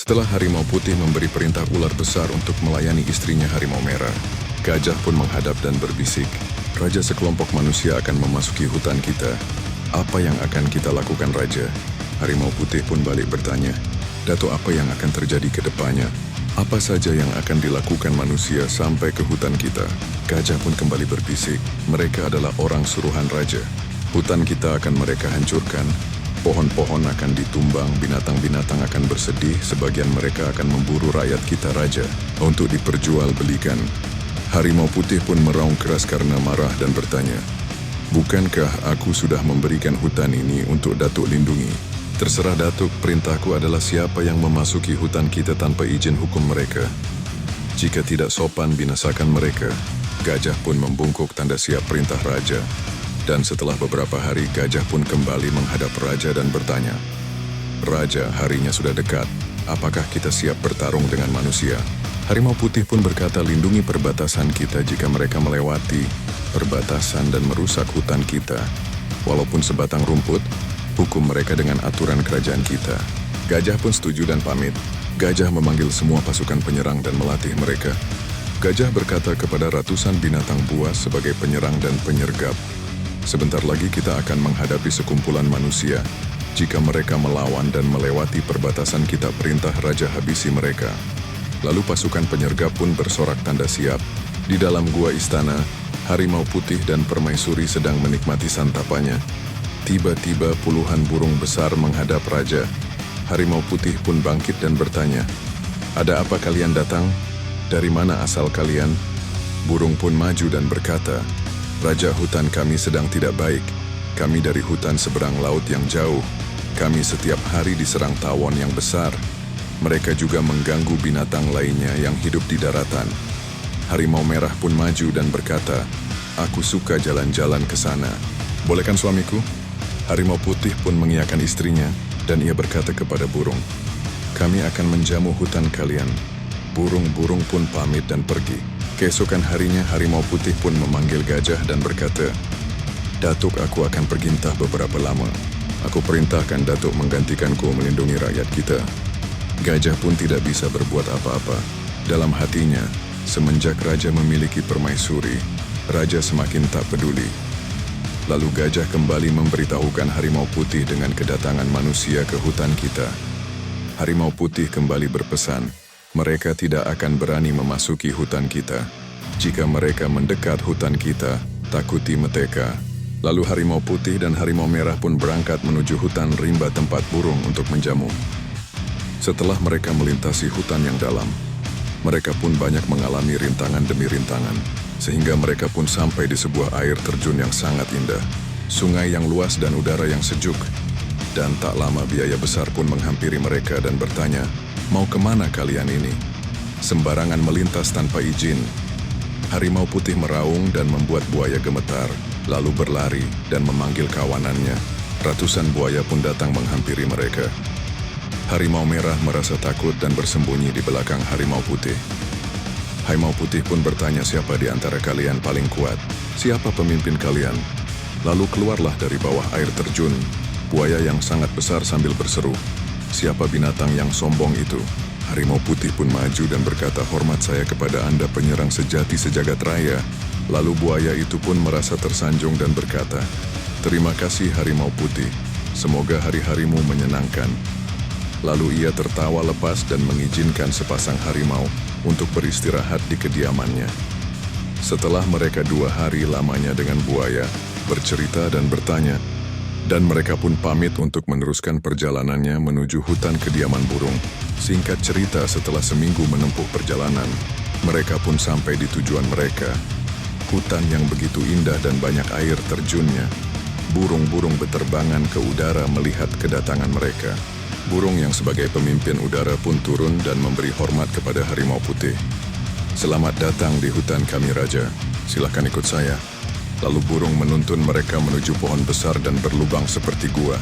Setelah harimau putih memberi perintah ular besar untuk melayani istrinya harimau merah, gajah pun menghadap dan berbisik, "Raja, sekelompok manusia akan memasuki hutan kita. Apa yang akan kita lakukan, Raja?" Harimau putih pun balik bertanya, "Datuk, apa yang akan terjadi ke depannya? Apa saja yang akan dilakukan manusia sampai ke hutan kita?" Gajah pun kembali berbisik, "Mereka adalah orang suruhan Raja. Hutan kita akan mereka hancurkan. Pohon-pohon akan ditumbang, binatang-binatang akan bersedih, sebagian mereka akan memburu rakyat kita, Raja, untuk diperjualbelikan." Harimau putih pun meraung keras karena marah dan bertanya, "Bukankah aku sudah memberikan hutan ini untuk Datuk lindungi? Terserah Datuk, perintahku adalah siapa yang memasuki hutan kita tanpa izin hukum mereka. Jika tidak sopan, binasakan mereka." Gajah pun membungkuk tanda siap perintah Raja. Dan setelah beberapa hari, gajah pun kembali menghadap Raja dan bertanya, "Raja, harinya sudah dekat. Apakah kita siap bertarung dengan manusia?" Harimau putih pun berkata, "Lindungi perbatasan kita jika mereka melewati perbatasan dan merusak hutan kita. Walaupun sebatang rumput, hukum mereka dengan aturan kerajaan kita." Gajah pun setuju dan pamit. Gajah memanggil semua pasukan penyerang dan melatih mereka. Gajah berkata kepada ratusan binatang buas sebagai penyerang dan penyergap, "Sebentar lagi kita akan menghadapi sekumpulan manusia. Jika mereka melawan dan melewati perbatasan kita, perintah Raja habisi mereka." Lalu pasukan penyergap pun bersorak tanda siap. Di dalam gua istana, harimau putih dan permaisuri sedang menikmati santapannya. Tiba-tiba puluhan burung besar menghadap Raja. Harimau putih pun bangkit dan bertanya, "Ada apa kalian datang? Dari mana asal kalian?" Burung pun maju dan berkata, "Raja, hutan kami sedang tidak baik. Kami dari hutan seberang laut yang jauh. Kami setiap hari diserang tawon yang besar. Mereka juga mengganggu binatang lainnya yang hidup di daratan." Harimau merah pun maju dan berkata, "Aku suka jalan-jalan ke sana. Bolehkan suamiku?" Harimau putih pun mengiyakan istrinya, dan ia berkata kepada burung, "Kami akan menjamu hutan kalian." Burung-burung pun pamit dan pergi. Keesokan harinya, harimau putih pun memanggil gajah dan berkata, "Datuk, aku akan pergi entah beberapa lama. Aku perintahkan Datuk menggantikanku melindungi rakyat kita." Gajah pun tidak bisa berbuat apa-apa. Dalam hatinya, semenjak Raja memiliki permaisuri, Raja semakin tak peduli. Lalu gajah kembali memberitahukan harimau putih dengan kedatangan manusia ke hutan kita. Harimau putih kembali berpesan, mereka tidak akan berani memasuki hutan kita. Jika mereka mendekat hutan kita, takuti mereka. Lalu harimau putih dan harimau merah pun berangkat menuju hutan rimba tempat burung untuk menjamu. Setelah mereka melintasi hutan yang dalam, mereka pun banyak mengalami rintangan demi rintangan, sehingga mereka pun sampai di sebuah air terjun yang sangat indah, sungai yang luas dan udara yang sejuk. Dan tak lama biaya besar pun menghampiri mereka dan bertanya, "Mau kemana kalian ini? Sembarangan melintas tanpa izin." Harimau putih meraung dan membuat buaya gemetar, lalu berlari dan memanggil kawanannya. Ratusan buaya pun datang menghampiri mereka. Harimau merah merasa takut dan bersembunyi di belakang harimau putih. Harimau putih pun bertanya, "Siapa di antara kalian paling kuat? Siapa pemimpin kalian?" Lalu keluarlah dari bawah air terjun buaya yang sangat besar sambil berseru, "Siapa binatang yang sombong itu?" Harimau putih pun maju dan berkata, "Hormat saya kepada Anda, penyerang sejati sejagat raya." Lalu buaya itu pun merasa tersanjung dan berkata, "Terima kasih harimau putih, semoga hari-harimu menyenangkan." Lalu ia tertawa lepas dan mengizinkan sepasang harimau untuk beristirahat di kediamannya. Setelah mereka 2 hari lamanya dengan buaya, bercerita dan bertanya, dan mereka pun pamit untuk meneruskan perjalanannya menuju hutan kediaman burung. Singkat cerita, setelah seminggu menempuh perjalanan, mereka pun sampai di tujuan mereka. Hutan yang begitu indah dan banyak air terjunnya. Burung-burung beterbangan ke udara melihat kedatangan mereka. Burung yang sebagai pemimpin udara pun turun dan memberi hormat kepada harimau putih. "Selamat datang di hutan kami, Raja. Silakan ikut saya." Lalu burung menuntun mereka menuju pohon besar dan berlubang seperti gua.